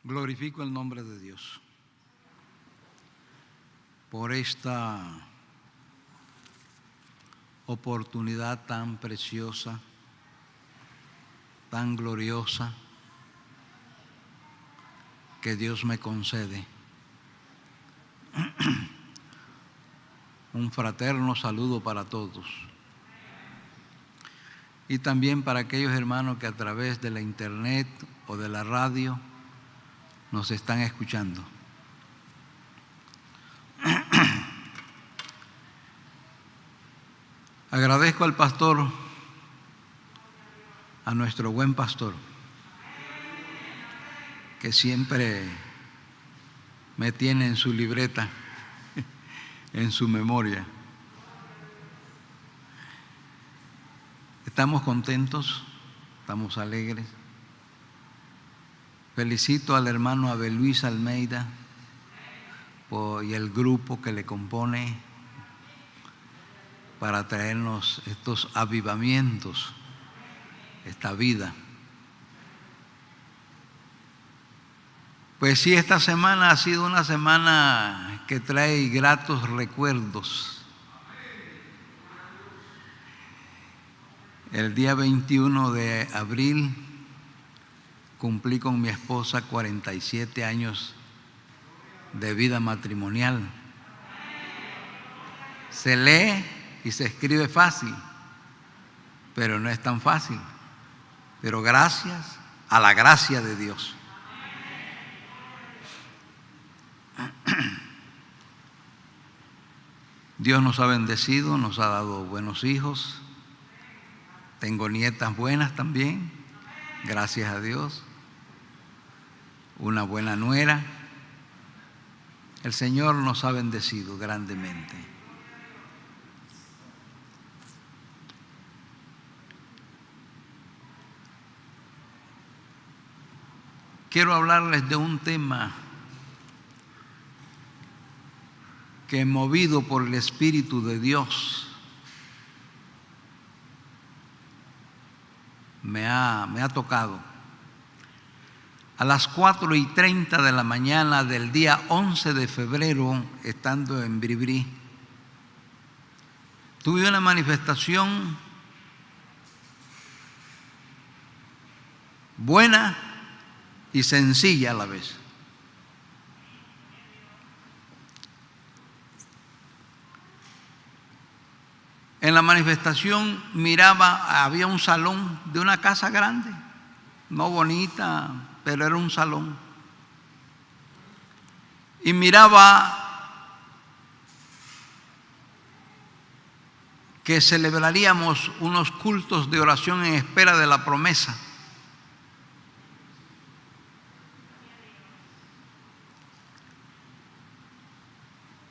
Glorifico el nombre de Dios por esta oportunidad tan preciosa, tan gloriosa que Dios me concede. Un fraterno saludo para todos. Y también para aquellos hermanos que a través de la internet o de la radio nos están escuchando. Agradezco al pastor, a nuestro buen pastor, que siempre me tiene en su libreta, en su memoria. Estamos contentos, estamos alegres. Felicito al hermano Abel Luis Almeida y el grupo que le compone para traernos estos avivamientos, esta vida. Pues sí, esta semana ha sido una semana que trae gratos recuerdos. El día 21 de abril cumplí con mi esposa 47 años de vida matrimonial. Se lee y se escribe fácil, pero no es tan fácil. Pero gracias a la gracia de Dios. Dios nos ha bendecido, nos ha dado buenos hijos. Tengo nietas buenas también, gracias a Dios. Una buena nuera. El Señor nos ha bendecido grandemente. Quiero hablarles de un tema que, movido por el Espíritu de Dios, me ha tocado. A las 4:30 de la mañana del día 11 de febrero, estando en Bribri, tuve una manifestación buena y sencilla a la vez. En la manifestación miraba, había un salón de una casa grande, no bonita, pero era un salón. Y miraba que celebraríamos unos cultos de oración en espera de la promesa.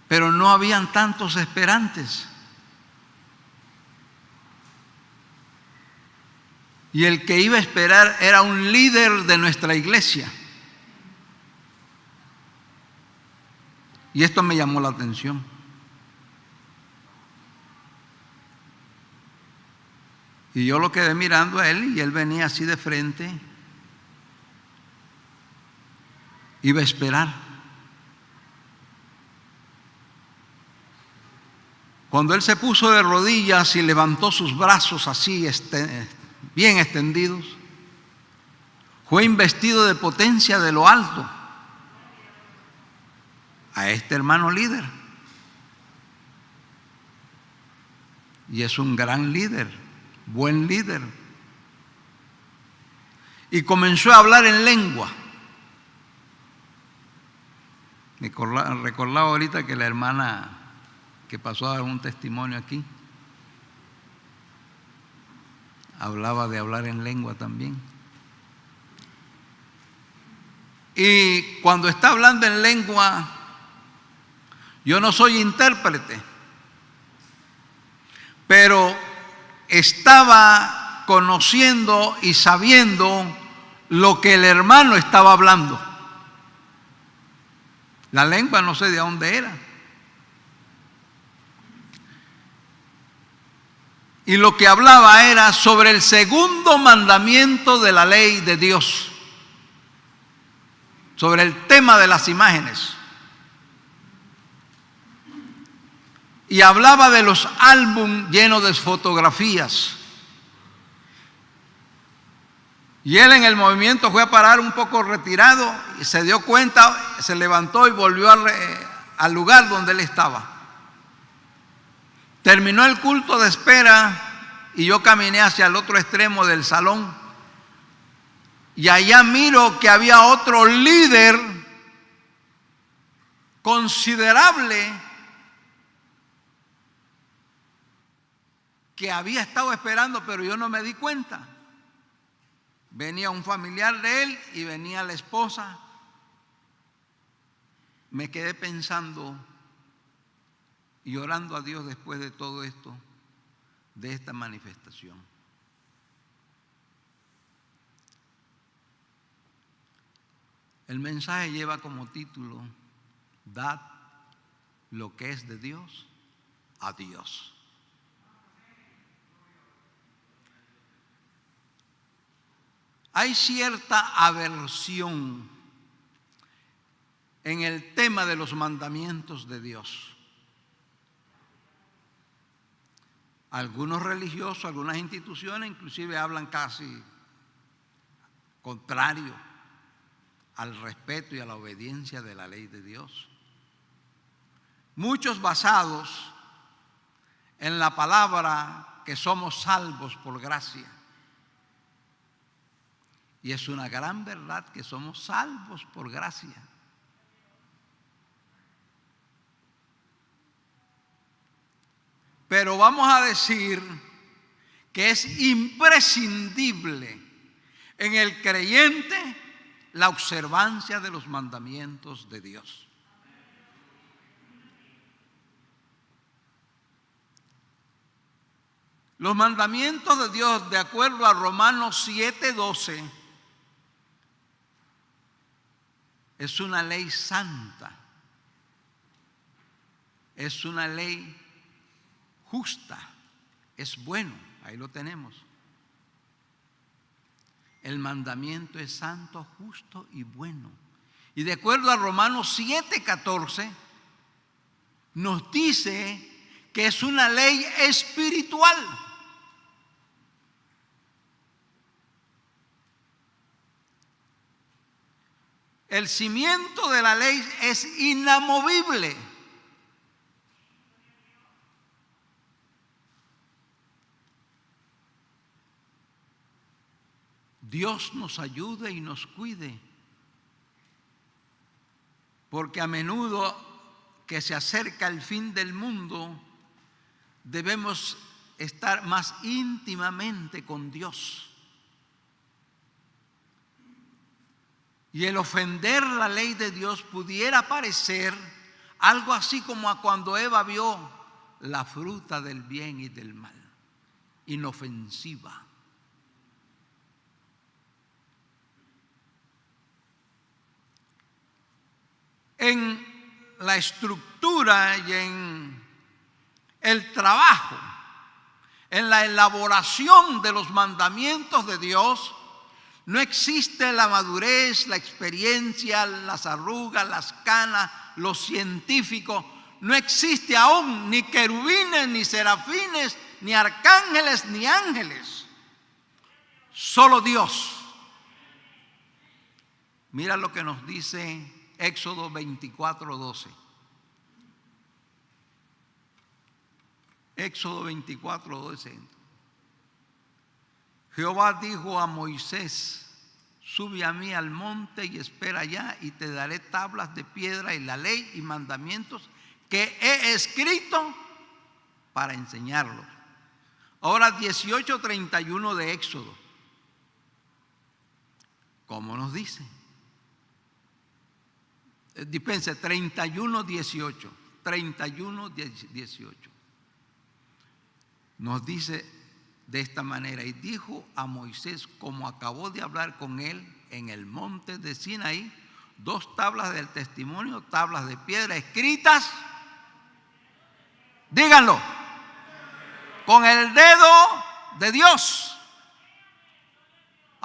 Pero no habían tantos esperantes. Y el que iba a esperar era un líder de nuestra iglesia. Y esto me llamó la atención. Y yo lo quedé mirando a él y él venía así de frente. Iba a esperar. Cuando él se puso de rodillas y levantó sus brazos así, bien extendidos, fue investido de potencia de lo alto a este hermano líder. Y es un gran líder, buen líder. Y comenzó a hablar en lengua. Me recordaba ahorita que la hermana que pasó a dar un testimonio aquí hablaba de hablar en lengua también. Y cuando está hablando en lengua, yo no soy intérprete, pero estaba conociendo y sabiendo lo que el hermano estaba hablando. La lengua no sé de dónde era. Y lo que hablaba era sobre el segundo mandamiento de la ley de Dios. sobre el tema de las imágenes. Y hablaba de los álbumes llenos de fotografías. Y él en el movimiento fue a parar un poco retirado y se dio cuenta, se levantó y volvió al lugar donde él estaba. Terminó el culto de espera y yo caminé hacia el otro extremo del salón. Y allá miro que había otro líder considerable que había estado esperando, pero yo no me di cuenta. Venía un familiar de él y venía la esposa. Me quedé pensando y orando a Dios después de todo esto, de esta manifestación. El mensaje lleva como título: dad lo que es de Dios a Dios. Hay cierta aversión en el tema de los mandamientos de Dios. Algunos religiosos, algunas instituciones inclusive hablan casi contrario al respeto y a la obediencia de la ley de Dios. Muchos basados en la palabra que somos salvos por gracia. Y es una gran verdad que somos salvos por gracia. Pero vamos a decir que es imprescindible en el creyente la observancia de los mandamientos de Dios. Los mandamientos de Dios, de acuerdo a Romanos 7:12, es una ley santa, es una ley justa, es bueno, ahí lo tenemos. El mandamiento es santo, justo y bueno. Y de acuerdo a Romanos 7:14, nos dice que es una ley espiritual. El cimiento de la ley es inamovible. Dios nos ayude y nos cuide, porque a menudo que se acerca el fin del mundo, debemos estar más íntimamente con Dios. Y el ofender la ley de Dios pudiera parecer algo así como a cuando Eva vio la fruta del bien y del mal, inofensiva. En la estructura y en el trabajo, en la elaboración de los mandamientos de Dios, no existe la madurez, la experiencia, las arrugas, las canas, lo científico. No existe aún ni querubines, ni serafines, ni arcángeles, ni ángeles. Solo Dios. Mira lo que nos dice Éxodo 24:12. Éxodo 24:12. Jehová dijo a Moisés: sube a mí al monte y espera allá, y te daré tablas de piedra y la ley y mandamientos que he escrito para enseñarlos. Ahora 18:31 de Éxodo. ¿Cómo nos dice? Dispense, 31:18. 31:18. Nos dice de esta manera: y dijo a Moisés, como acabó de hablar con él en el monte de Sinaí, 2 tablas del testimonio, tablas de piedra escritas, díganlo, con el dedo de Dios.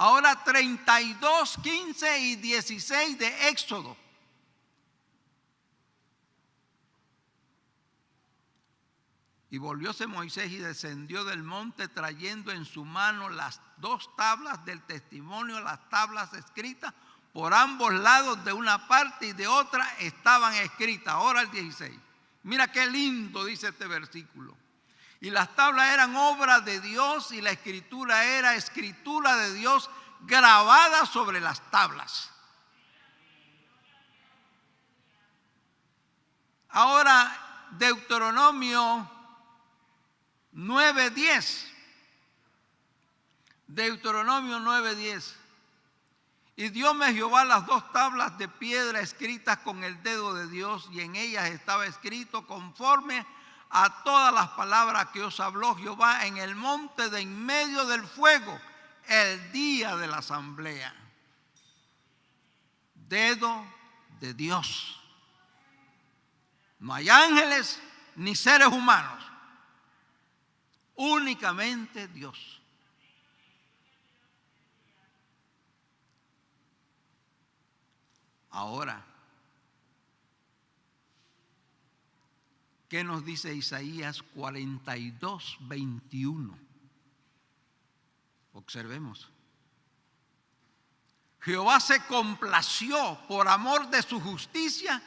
Ahora 32, 15 y 16 de Éxodo. Y volvióse Moisés y descendió del monte trayendo en su mano las 2 tablas del testimonio, las tablas escritas por ambos lados, de una parte y de otra estaban escritas. Ahora el 16. Mira qué lindo dice este versículo. Y las tablas eran obra de Dios y la escritura era escritura de Dios grabada sobre las tablas. Ahora Deuteronomio 9:10. Deuteronomio 9:10. Y dióme Jehová las 2 tablas de piedra escritas con el dedo de Dios, y en ellas estaba escrito conforme a todas las palabras que os habló Jehová en el monte de en medio del fuego, el día de la asamblea. Dedo de Dios. No hay ángeles ni seres humanos. Únicamente Dios. Ahora, ¿qué nos dice Isaías 42, 21? Observemos. Jehová se complació por amor de su justicia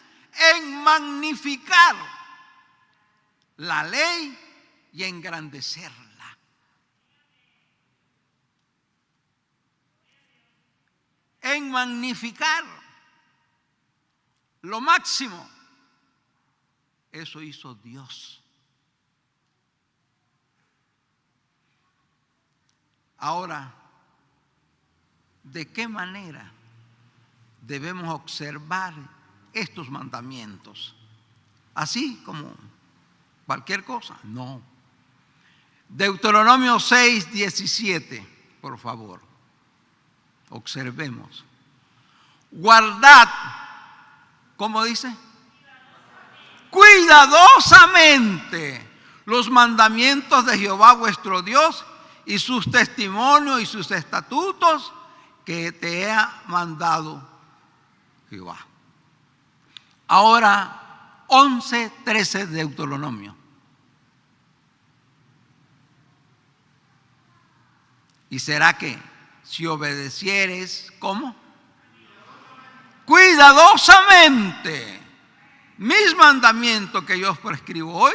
en magnificar la ley y engrandecerla. En magnificar lo máximo. Eso hizo Dios. Ahora, ¿de qué manera debemos observar estos mandamientos? ¿Así como cualquier cosa? No. Deuteronomio 6, 17, por favor. Observemos. Guardad, ¿cómo dice? Cuidadosamente los mandamientos de Jehová vuestro Dios y sus testimonios y sus estatutos que te ha mandado Jehová. Ahora 11, 13 de Deuteronomio. Y será que si obedecieres, ¿cómo? Cuidadosamente mis mandamientos que yo os prescribo hoy,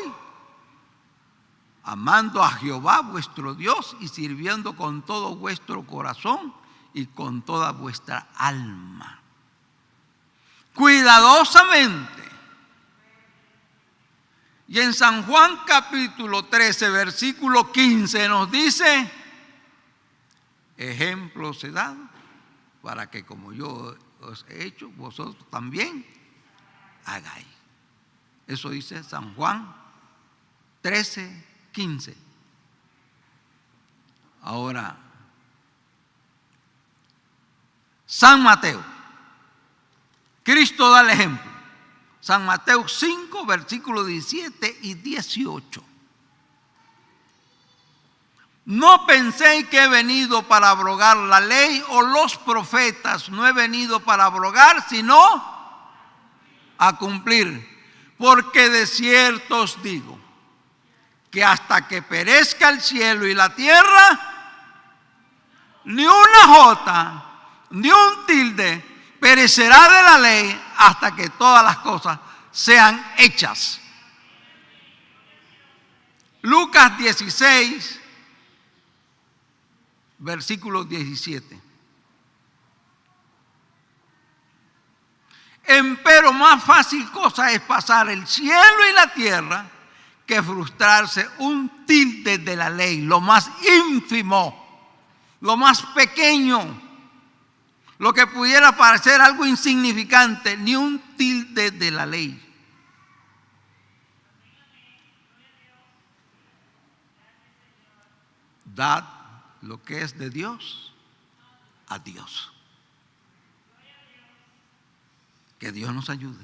amando a Jehová vuestro Dios y sirviendo con todo vuestro corazón y con toda vuestra alma. Cuidadosamente. Y en San Juan capítulo 13, versículo 15 nos dice, ejemplo se da para que como yo os he hecho, vosotros también hagáis. Eso dice San Juan 13, 15. Ahora, San Mateo. Cristo da el ejemplo. San Mateo 5, versículos 17 y 18. No penséis que he venido para abrogar la ley o los profetas. No he venido para abrogar, sino a cumplir. Porque de cierto os digo que hasta que perezca el cielo y la tierra, ni una jota, ni un tilde perecerá de la ley hasta que todas las cosas sean hechas. Lucas 16, versículo 17. Empero más fácil cosa es pasar el cielo y la tierra que frustrarse un tilde de la ley, lo más ínfimo, lo más pequeño, lo que pudiera parecer algo insignificante, ni un tilde de la ley. Dad lo que es de Dios a Dios. Que Dios nos ayude.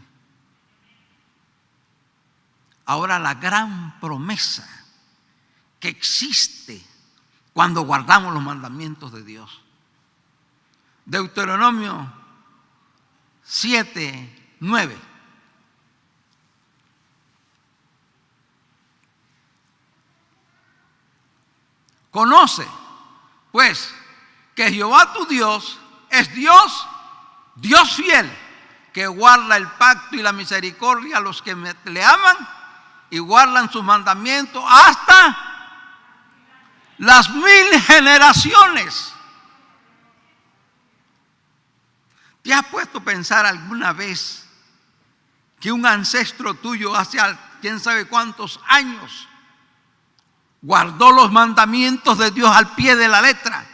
Ahora la gran promesa que existe cuando guardamos los mandamientos de Dios. Deuteronomio 7:9. Conoce, pues, que Jehová tu Dios es Dios, Dios fiel, que guarda el pacto y la misericordia a los que le aman y guardan sus mandamientos hasta las 1000 generaciones. ¿Te has puesto a pensar alguna vez que un ancestro tuyo hace quién sabe cuántos años guardó los mandamientos de Dios al pie de la letra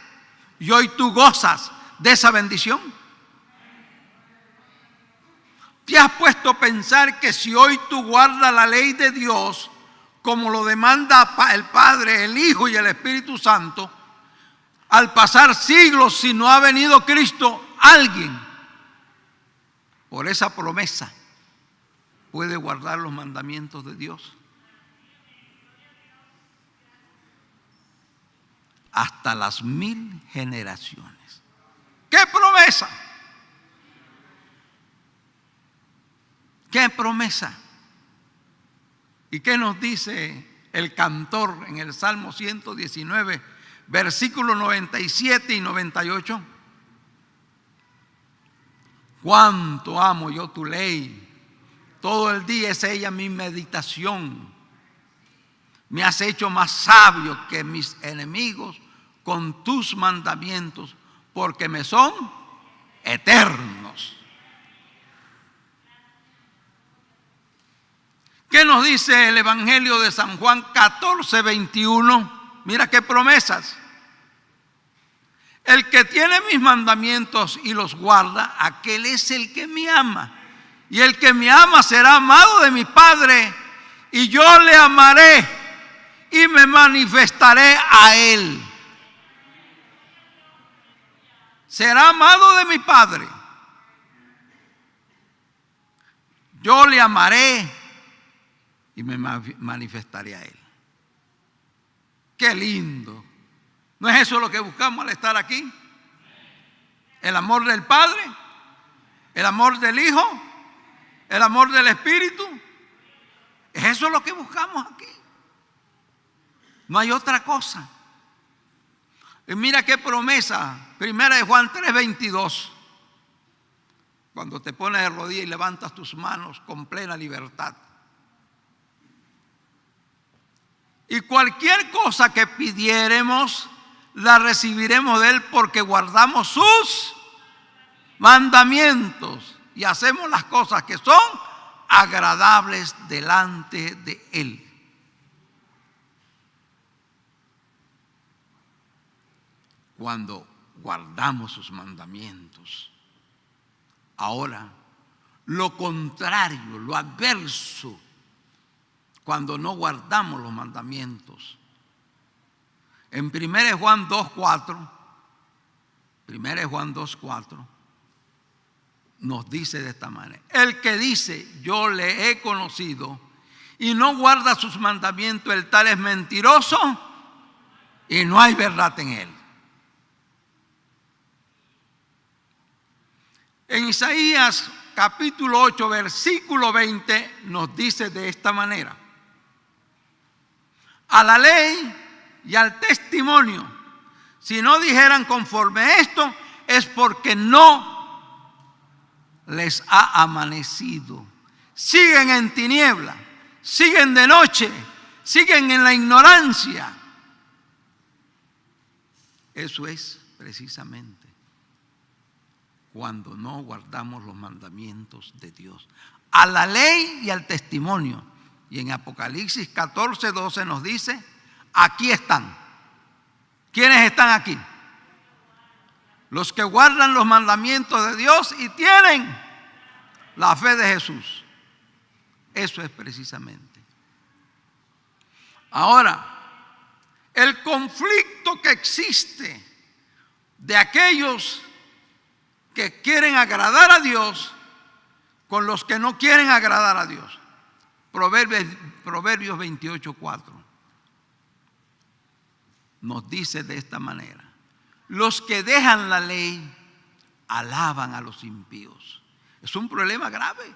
y hoy tú gozas de esa bendición? ¿Te has puesto a pensar que si hoy tú guardas la ley de Dios como lo demanda el Padre, el Hijo y el Espíritu Santo, al pasar siglos, si no ha venido Cristo, alguien por esa promesa puede guardar los mandamientos de Dios? Hasta las 1000 generaciones. ¡Qué promesa! ¡Qué promesa! ¿Y qué nos dice el cantor en el Salmo 119, versículos 97 y 98? Cuánto amo yo tu ley, todo el día es ella mi meditación. Me has hecho más sabio que mis enemigos con tus mandamientos, porque me son eternos. ¿Qué nos dice el Evangelio de San Juan 14:21? Mira qué promesas. El que tiene mis mandamientos y los guarda, aquel es el que me ama. Y el que me ama será amado de mi Padre, y yo le amaré y me manifestaré a él. Será amado de mi Padre. Yo le amaré y me manifestaré a él. Qué lindo. ¿No es eso lo que buscamos al estar aquí? El amor del Padre, el amor del Hijo, el amor del Espíritu. ¿Es eso lo que buscamos aquí? No hay otra cosa. Y mira qué promesa. Primera de Juan 3:22. Cuando te pones de rodillas y levantas tus manos con plena libertad. Y cualquier cosa que pidiéremos, la recibiremos de Él, porque guardamos sus mandamientos y hacemos las cosas que son agradables delante de Él. Cuando guardamos sus mandamientos. Ahora, lo contrario, lo adverso, cuando no guardamos los mandamientos. En 1 Juan 2:4, 1 Juan 2:4, nos dice de esta manera: el que dice yo le he conocido y no guarda sus mandamientos, el tal es mentiroso y no hay verdad en él. En Isaías capítulo 8, versículo 20 nos dice de esta manera: a la ley y al testimonio, si no dijeran conforme a esto, es porque no les ha amanecido. Siguen en tiniebla, siguen de noche, siguen en la ignorancia. Eso es precisamente cuando no guardamos los mandamientos de Dios. A la ley y al testimonio. Y en Apocalipsis 14:12 nos dice: aquí están. ¿Quiénes están aquí? Los que guardan los mandamientos de Dios y tienen la fe de Jesús. Eso es precisamente. Ahora, el conflicto que existe de aquellos que quieren agradar a Dios con los que no quieren agradar a Dios. Proverbios 28:4 nos dice de esta manera: los que dejan la ley alaban a los impíos. Es un problema grave.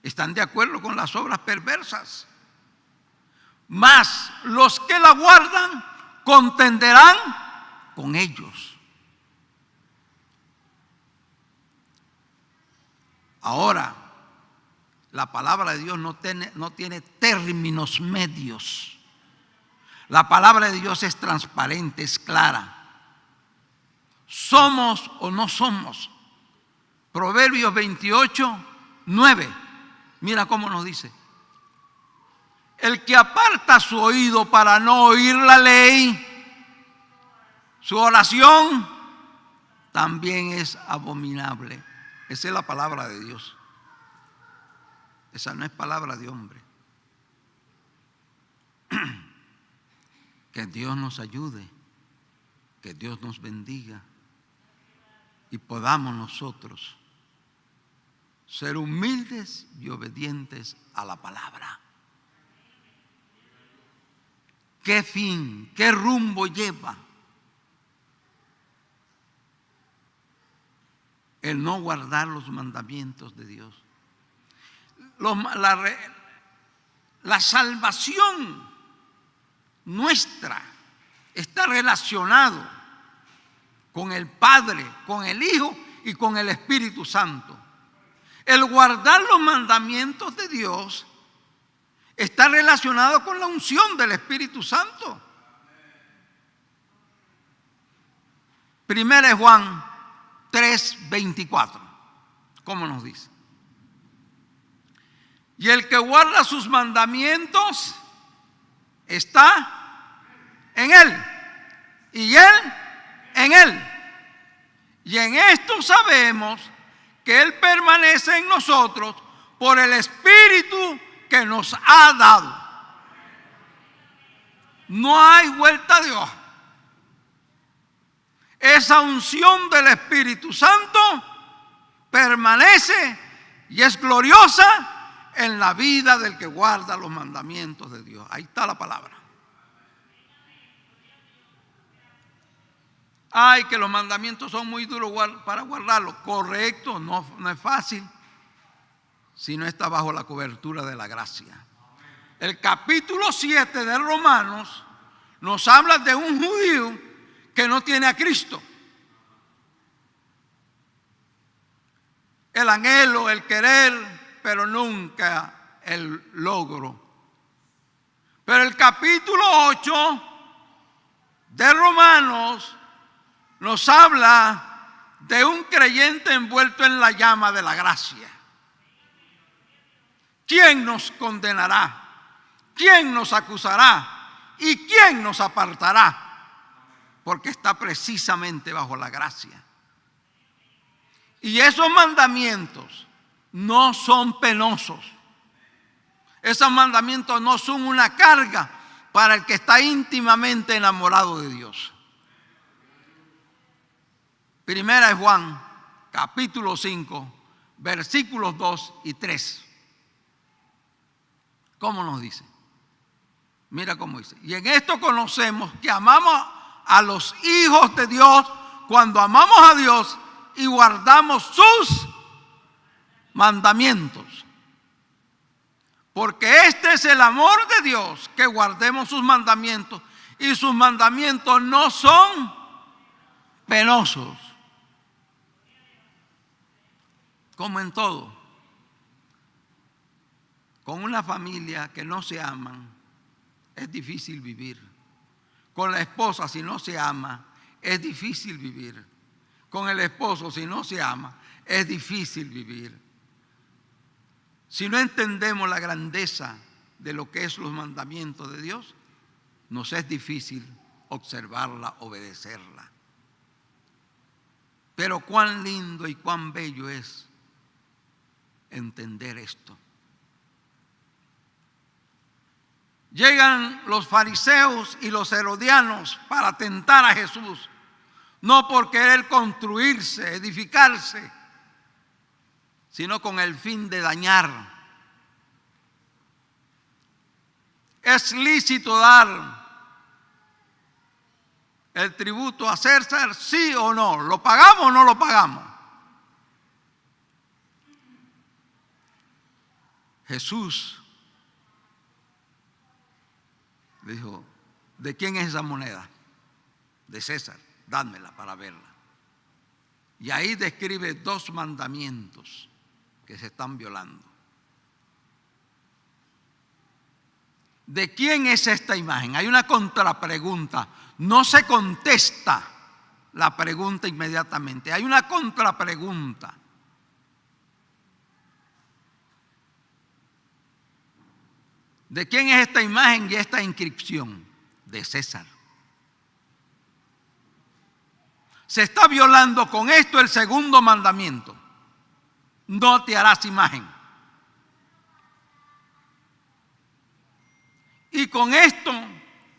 Están de acuerdo con las obras perversas. Mas los que la guardan contenderán con ellos. Ahora, la palabra de Dios no tiene términos medios. La palabra de Dios es transparente, es clara. ¿Somos o no somos? Proverbios 28, 9. Mira cómo nos dice. El que aparta su oído para no oír la ley, su oración también es abominable. Esa es la palabra de Dios. Esa no es palabra de hombre. Que Dios nos ayude, que Dios nos bendiga y podamos nosotros ser humildes y obedientes a la palabra. ¿Qué fin, qué rumbo lleva el no guardar los mandamientos de Dios? La salvación nuestra está relacionado con el Padre, con el Hijo y con el Espíritu Santo. El guardar los mandamientos de Dios está relacionado con la unción del Espíritu Santo. Primera de Juan 3:24. ¿Cómo nos dice? Y el que guarda sus mandamientos está en Él, y Él en Él. Y en esto sabemos que Él permanece en nosotros por el Espíritu que nos ha dado. No hay vuelta de hoja. Esa unción del Espíritu Santo permanece y es gloriosa en la vida del que guarda los mandamientos de Dios. Ahí está la palabra. Ay, que los mandamientos son muy duros para guardarlos. Correcto, no es fácil si no está bajo la cobertura de la gracia. El capítulo 7 de Romanos nos habla de un judío que no tiene a Cristo. El anhelo, el querer, pero nunca el logro. Pero el capítulo 8 de Romanos nos habla de un creyente envuelto en la llama de la gracia. ¿Quién nos condenará? ¿Quién nos acusará? ¿Y quién nos apartará? Porque está precisamente bajo la gracia. Y esos mandamientos no son penosos. Esos mandamientos no son una carga para el que está íntimamente enamorado de Dios. Primera de Juan, capítulo 5, versículos 2 y 3. ¿Cómo nos dice? Mira cómo dice. Y en esto conocemos que amamos a los hijos de Dios cuando amamos a Dios y guardamos sus mandamientos. Porque este es el amor de Dios, que guardemos sus mandamientos, y sus mandamientos no son penosos. Como en todo, con una familia que no se aman, es difícil vivir. Con la esposa, si no se ama, es difícil vivir. Con el esposo, si no se ama, es difícil vivir. Si no entendemos la grandeza de lo que es los mandamientos de Dios, nos es difícil observarla, obedecerla. Pero cuán lindo y cuán bello es entender esto. Llegan los fariseos y los herodianos para tentar a Jesús, no por querer construirse, edificarse, sino con el fin de dañar. Es lícito dar el tributo a César, sí o no? ¿Lo pagamos o no lo pagamos? Jesús dijo, ¿de quién es esa moneda? De César, dádmela para verla. Y ahí describe 2 mandamientos que se están violando. ¿De quién es esta imagen? Hay una contrapregunta. No se contesta la pregunta inmediatamente. Hay una contrapregunta. ¿De quién es esta imagen y esta inscripción? De César. Se está violando con esto el 2.º mandamiento. No te harás imagen. Y con esto,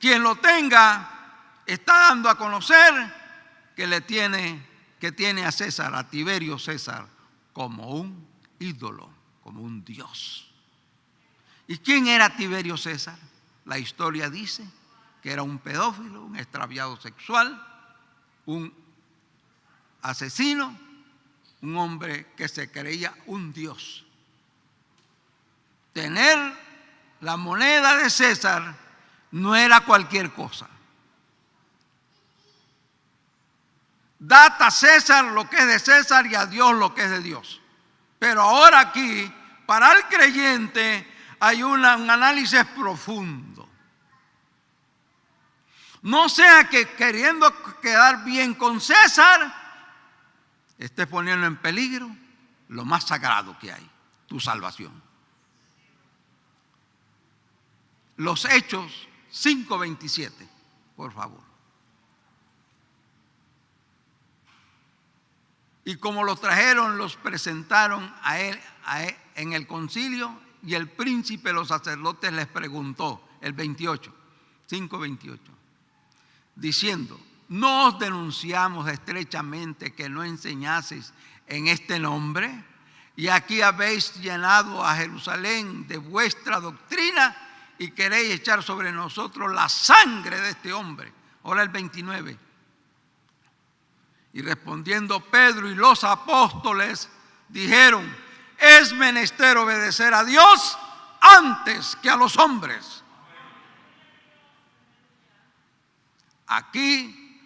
quien lo tenga, está dando a conocer que tiene a César, a Tiberio César, como un ídolo, como un dios. ¿Y quién era Tiberio César? La historia dice que era un pedófilo, un extraviado sexual, un asesino, un hombre que se creía un dios. Tener la moneda de César no era cualquier cosa. Dad a César lo que es de César y a Dios lo que es de Dios. Pero ahora aquí, para el creyente, hay un análisis profundo. No sea que queriendo quedar bien con César, estés poniendo en peligro lo más sagrado que hay, tu salvación. Los Hechos 5:27, por favor. Y como los trajeron, los presentaron a él en el concilio, y el príncipe de los sacerdotes les preguntó, el 28, 5:28, diciendo, ¿no os denunciamos estrechamente que no enseñaseis en este nombre? Y aquí habéis llenado a Jerusalén de vuestra doctrina y queréis echar sobre nosotros la sangre de este hombre. Ahora el 29. Y respondiendo Pedro y los apóstoles dijeron, es menester obedecer a Dios antes que a los hombres. Aquí,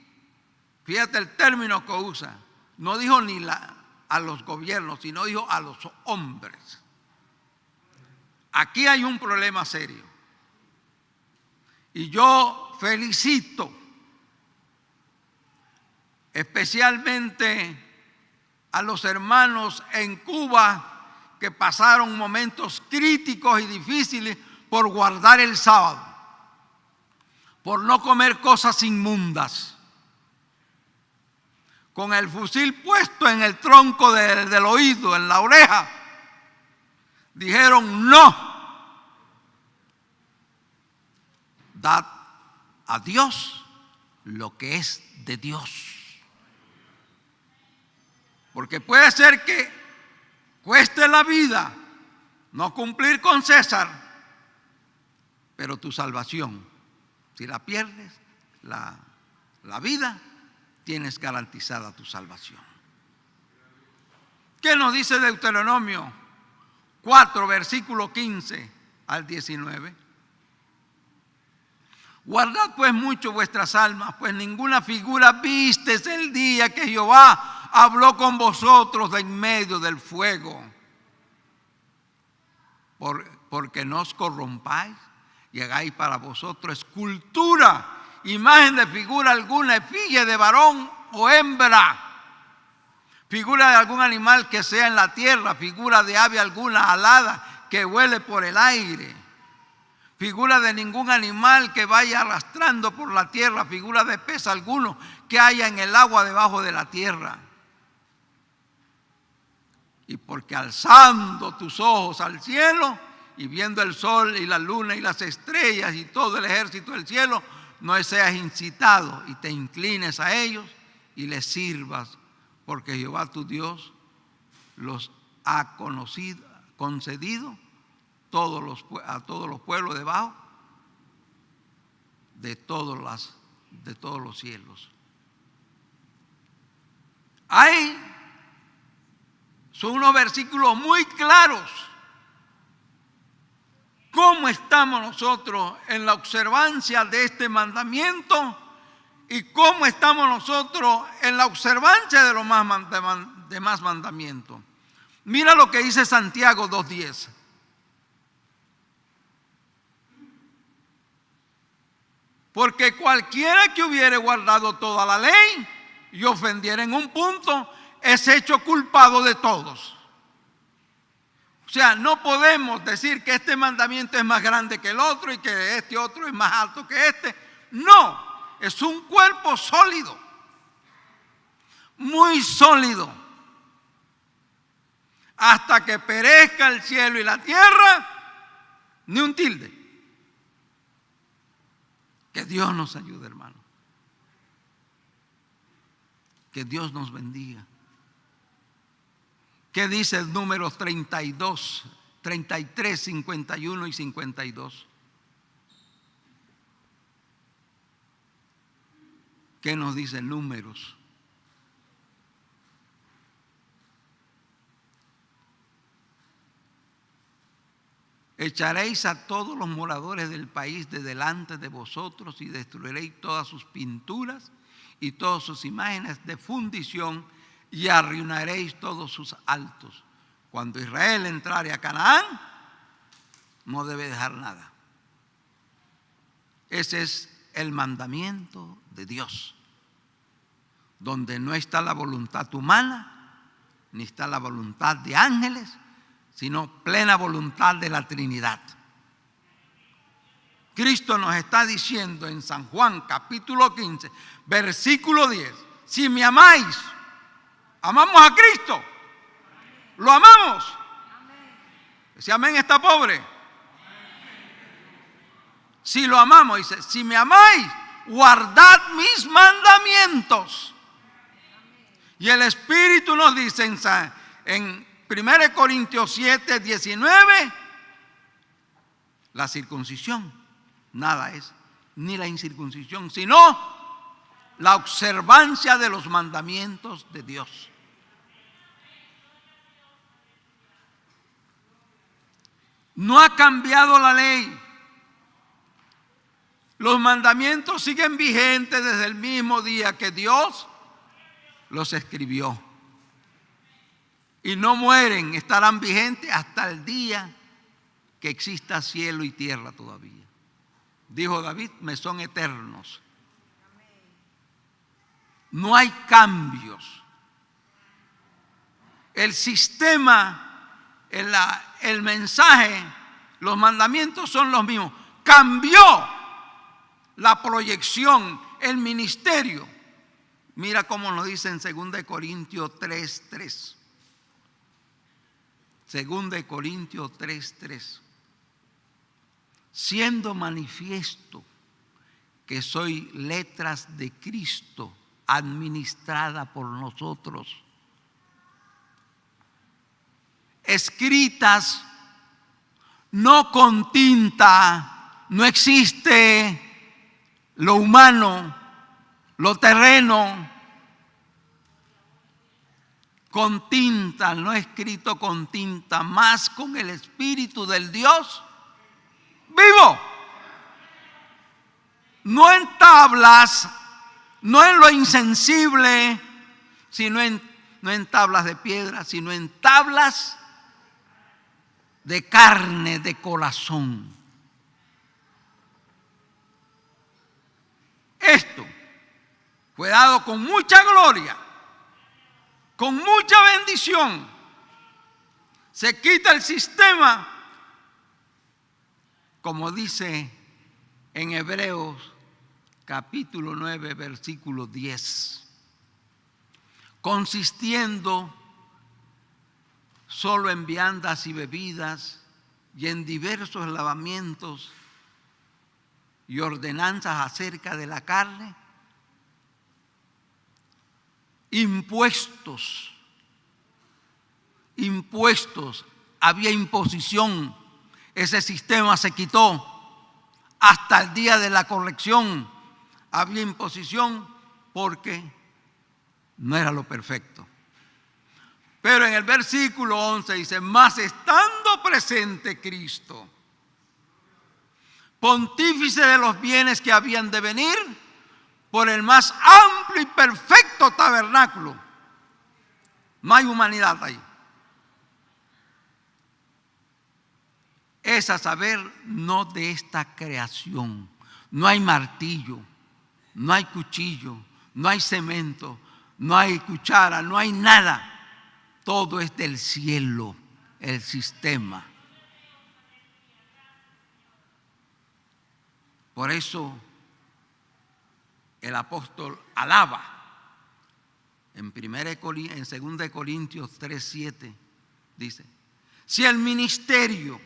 fíjate el término que usa. No dijo ni a los gobiernos, sino dijo a los hombres. Aquí hay un problema serio. Y yo felicito especialmente a los hermanos en Cuba que pasaron momentos críticos y difíciles por guardar el sábado, por no comer cosas inmundas, con el fusil puesto en el tronco del oído, en la oreja, dijeron no. Dad a Dios lo que es de Dios. Porque puede ser que cueste la vida no cumplir con César, pero tu salvación, si la pierdes, la vida, tienes garantizada tu salvación. ¿Qué nos dice Deuteronomio 4, versículo 15 al 19? Guardad pues mucho vuestras almas, pues ninguna figura vistes el día que Jehová habló con vosotros de en medio del fuego. Porque no os corrompáis y hagáis para vosotros escultura, imagen de figura alguna, efigie de varón o hembra, figura de algún animal que sea en la tierra, figura de ave alguna alada que vuele por el aire, figura de ningún animal que vaya arrastrando por la tierra, figura de pez alguno que haya en el agua debajo de la tierra. Y porque alzando tus ojos al cielo y viendo el sol y la luna y las estrellas y todo el ejército del cielo, no seas incitado y te inclines a ellos y les sirvas, porque Jehová tu Dios los ha concedido a todos los pueblos debajo de todas las de todos los cielos. Son unos versículos muy claros. ¿Cómo estamos nosotros en la observancia de este mandamiento? ¿Y cómo estamos nosotros en la observancia de los demás mandamientos? Mira lo que dice Santiago 2:10. Porque cualquiera que hubiere guardado toda la ley y ofendiera en un punto, es hecho culpado de todos. O sea, no podemos decir que este mandamiento es más grande que el otro y que este otro es más alto que este. No, es un cuerpo sólido, muy sólido. Hasta que perezca el cielo y la tierra, ni un tilde. Que Dios nos ayude, hermano. Que Dios nos bendiga. ¿Qué dice el Números 32, 33, 51 y 52? ¿Qué nos dice Números? Echaréis a todos los moradores del país de delante de vosotros y destruiréis todas sus pinturas y todas sus imágenes de fundición y arruinaréis todos sus altos. Cuando Israel entrare a Canaán, no debe dejar nada. Ese es el mandamiento de Dios, donde no está la voluntad humana, ni está la voluntad de ángeles, sino plena voluntad de la Trinidad. Cristo nos está diciendo en San Juan capítulo 15, versículo 10, si me amáis, amamos a Cristo, lo amamos. Ese amén está pobre. Si lo amamos, dice, si me amáis, guardad mis mandamientos. Y el Espíritu nos dice en 1 Corintios 7, 19, la circuncisión nada es, ni la incircuncisión, sino la observancia de los mandamientos de Dios. No ha cambiado la ley. Los mandamientos siguen vigentes desde el mismo día que Dios los escribió. Y no mueren, estarán vigentes hasta el día que exista cielo y tierra todavía. Dijo David, me son eternos. No hay cambios. El sistema, el mensaje, los mandamientos son los mismos. Cambió la proyección, el ministerio. Mira cómo nos dice en 2 Corintios 3:3. 2 Corintios 3:3. Siendo manifiesto que soy letras de Cristo administrada por nosotros, escritas no con tinta, no existe lo humano, lo terreno, con tinta, no escrito con tinta, más con el Espíritu del Dios vivo. No en tablas, no en lo insensible, sino no en tablas de piedra, sino en tablas de carne, de corazón. Esto fue dado con mucha gloria, con mucha bendición. Se quita el sistema, como dice en Hebreos capítulo 9, versículo 10, consistiendo solo en viandas y bebidas y en diversos lavamientos y ordenanzas acerca de la carne, impuestos, había imposición, ese sistema se quitó hasta el día de la corrección, había imposición porque no era lo perfecto. Pero en el versículo 11 dice: mas estando presente Cristo, pontífice de los bienes que habían de venir, por el más amplio y perfecto tabernáculo. No hay humanidad ahí. Es a saber, no de esta creación. No hay martillo, no hay cuchillo, no hay cemento, no hay cuchara, no hay nada. Todo es del cielo, el sistema. Por eso el apóstol alaba en 2 Corintios 3:7 dice: si el ministerio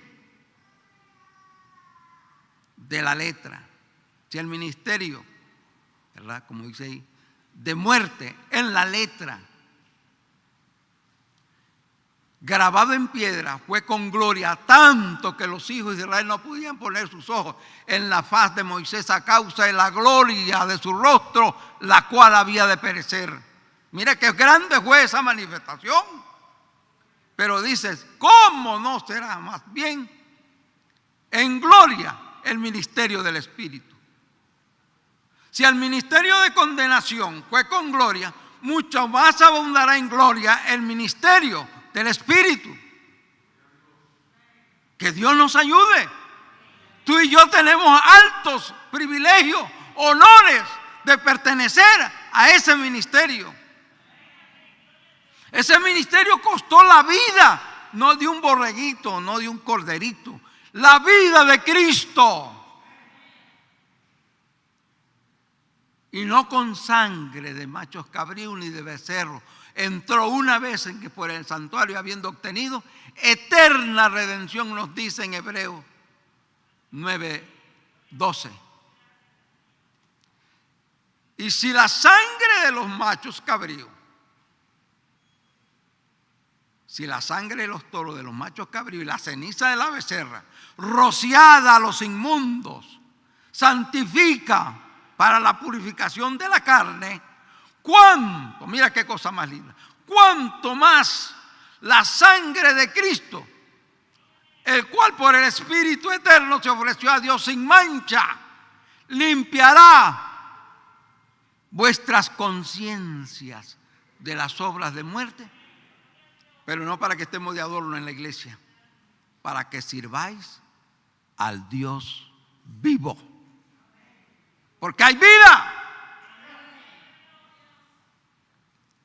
de la letra, si el ministerio, ¿verdad?, como dice ahí, de muerte en la letra, grabado en piedra, fue con gloria, tanto que los hijos de Israel no podían poner sus ojos en la faz de Moisés a causa de la gloria de su rostro, la cual había de perecer. Mira qué grande fue esa manifestación. Pero dices, ¿cómo no será más bien en gloria el ministerio del Espíritu? Si el ministerio de condenación fue con gloria, mucho más abundará en gloria el ministerio del Espíritu. Que Dios nos ayude. Tú y yo tenemos altos privilegios, honores de pertenecer a ese ministerio. Ese ministerio costó la vida, no de un borreguito, no de un corderito, la vida de Cristo. Y no con sangre de machos cabríos ni de becerros. Entró una vez en que por el santuario, habiendo obtenido eterna redención, nos dice en Hebreos 9:12. Y si la sangre de los machos cabríos, si la sangre de los toros, de los machos cabríos y la ceniza de la becerra, rociada a los inmundos, santifica para la purificación de la carne, ¿cuánto? Mira qué cosa más linda. ¿Cuánto más la sangre de Cristo, el cual por el Espíritu eterno se ofreció a Dios sin mancha, limpiará vuestras conciencias de las obras de muerte? Pero no para que estemos de adorno en la iglesia, para que sirváis al Dios vivo. Porque hay vida.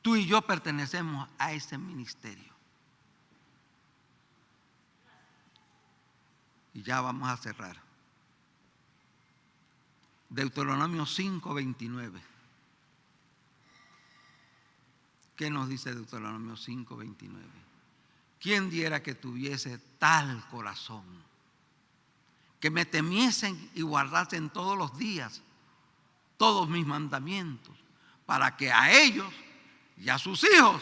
Tú y yo pertenecemos a ese ministerio. Y ya vamos a cerrar. Deuteronomio 5:29. ¿Qué nos dice Deuteronomio 5:29? ¿Quién diera que tuviese tal corazón, que me temiesen y guardasen todos los días todos mis mandamientos, para que a ellos y a sus hijos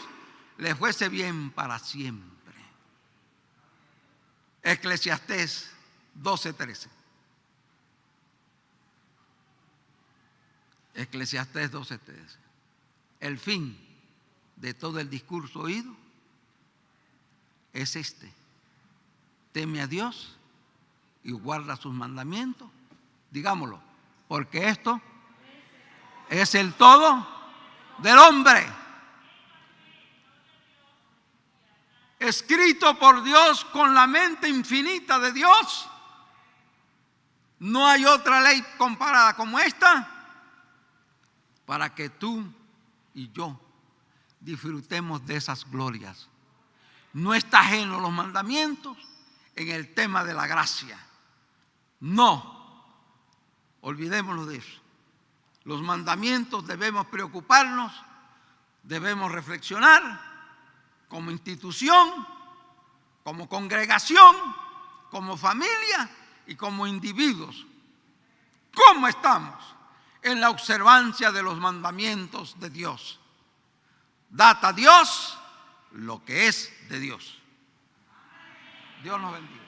les fuese bien para siempre? Eclesiastés 12:13. Eclesiastés 12:13. El fin de todo el discurso oído es este: teme a Dios y guarda sus mandamientos. Digámoslo, porque esto es el todo del hombre. Escrito por Dios con la mente infinita de Dios. No hay otra ley comparada como esta, para que tú y yo disfrutemos de esas glorias. No está ajeno los mandamientos en el tema de la gracia. No, olvidémonos de eso. Los mandamientos debemos preocuparnos, debemos reflexionar como institución, como congregación, como familia y como individuos. ¿Cómo estamos en la observancia de los mandamientos de Dios? Dad a Dios lo que es de Dios. Dios nos bendiga.